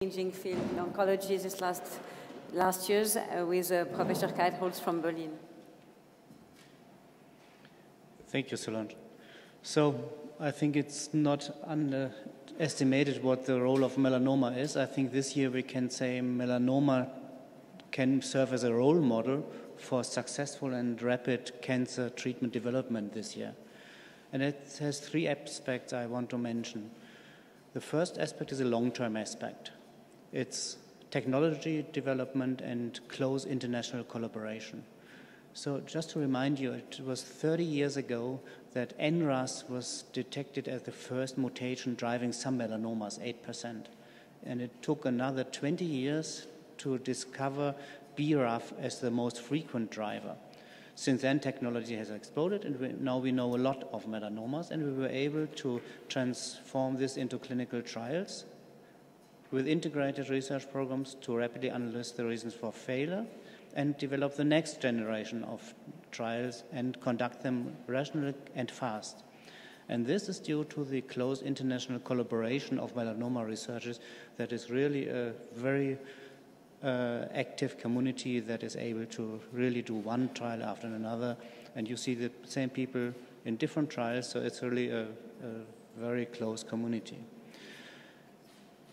changing field in oncology this last years with Professor Keitholz from Berlin. Thank you, Solange. So I think it's not underestimated what the role of melanoma is. I think this year we can say melanoma can serve as a role model for successful and rapid cancer treatment development this year. And it has three aspects I want to mention. The first aspect is a long-term aspect. It's technology development and close international collaboration. So just to remind you, it was 30 years ago that NRAS was detected as the first mutation driving some melanomas, 8%. And it took another 20 years to discover BRAF as the most frequent driver. Since then, technology has exploded, and now we know a lot of melanomas, and we were able to transform this into clinical trials with integrated research programs to rapidly analyze the reasons for failure and develop the next generation of trials and conduct them rationally and fast. And this is due to the close international collaboration of melanoma researchers that is really a very active community that is able to really do one trial after another. And you see the same people in different trials, so it's really a very close community.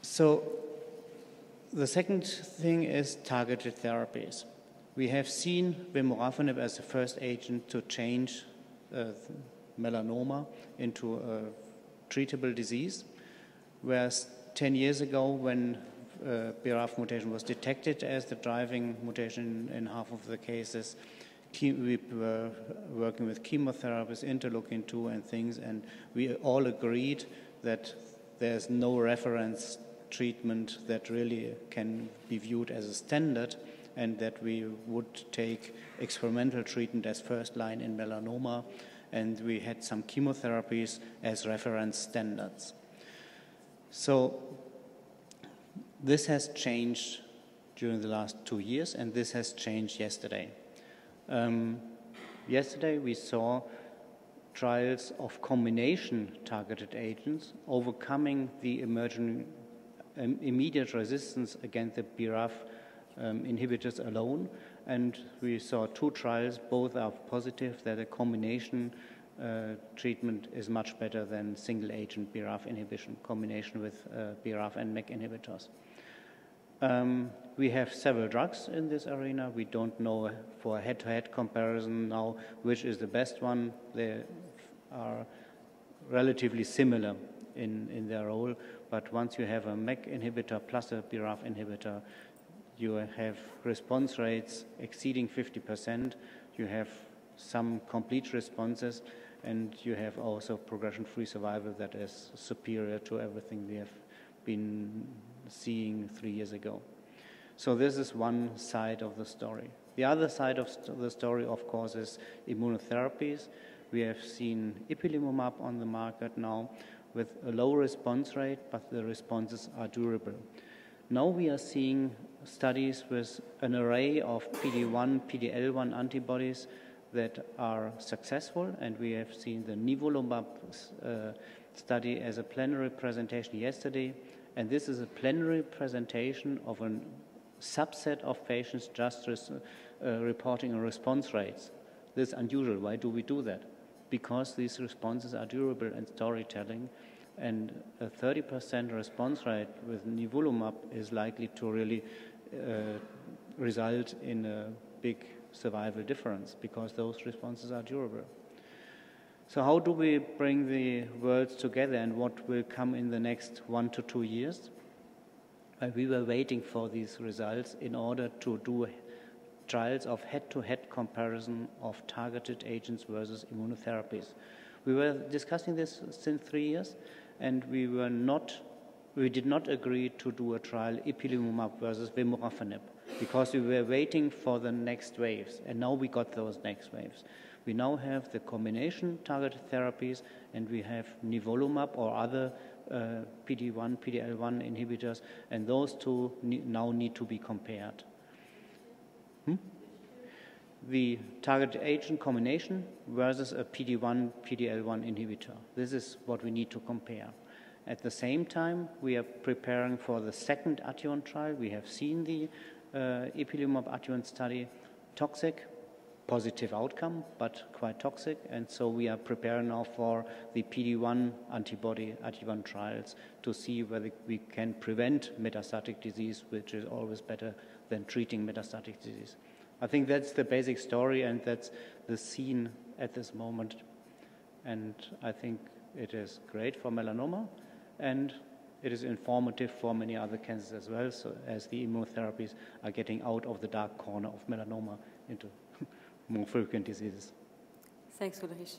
So the second thing is targeted therapies. We have seen vemurafenib as the first agent to change melanoma into a treatable disease, whereas 10 years ago when BRAF mutation was detected as the driving mutation in half of the cases, we were working with chemotherapies, interleukin-2 and things, and we all agreed that there's no reference treatment that really can be viewed as a standard, and that we would take experimental treatment as first line in melanoma, and we had some chemotherapies as reference standards. So this has changed during the last 2 years, and this has changed yesterday. Yesterday we saw trials of combination targeted agents overcoming the emerging immediate resistance against the BRAF inhibitors alone, and we saw 2 trials. Both are positive that a combination treatment is much better than single agent BRAF inhibition, combination with BRAF and MEK inhibitors. We have several drugs in this arena. We don't know for a head-to-head comparison now which is the best one. They are relatively similar in their role, but once you have a MEK inhibitor plus a BRAF inhibitor, you have response rates exceeding 50%, you have some complete responses, and you have also progression-free survival that is superior to everything we have been seeing 3 years ago. So this is one side of the story. The other side of the story, of course, is immunotherapies. We have seen ipilimumab on the market now with a low response rate, but the responses are durable. Now we are seeing studies with an array of PD-1, PD-L1 antibodies that are successful, and we have seen the nivolumab study as a plenary presentation yesterday, and this is a plenary presentation of a subset of patients just reporting response rates. This is unusual. Why do we do that? Because these responses are durable and storytelling, and a 30% response rate with nivolumab is likely to really result in a big survival difference because those responses are durable. So how do we bring the worlds together, and what will come in the next 1 to 2 years? We were waiting for these results in order to do trials of head-to-head comparison of targeted agents versus immunotherapies. We were discussing this since 3 years, and we did not agree to do a trial ipilimumab versus vemurafenib because we were waiting for the next waves, and now we got those next waves. We now have the combination targeted therapies, and we have nivolumab or other PD-1, PD-L1 inhibitors, and those two now need to be compared. The targeted agent combination versus a PD-1, PD-L1 inhibitor. This is what we need to compare. At the same time, we are preparing for the second adjuvant trial. We have seen the ipilimumab adjuvant study, toxic, positive outcome, but quite toxic. And so we are preparing now for the PD-1 antibody adjuvant trials to see whether we can prevent metastatic disease, which is always better than treating metastatic disease. I think that's the basic story, and that's the scene at this moment. And I think it is great for melanoma, and it is informative for many other cancers as well, so as the immunotherapies are getting out of the dark corner of melanoma into more frequent diseases. Thanks, Ulrich.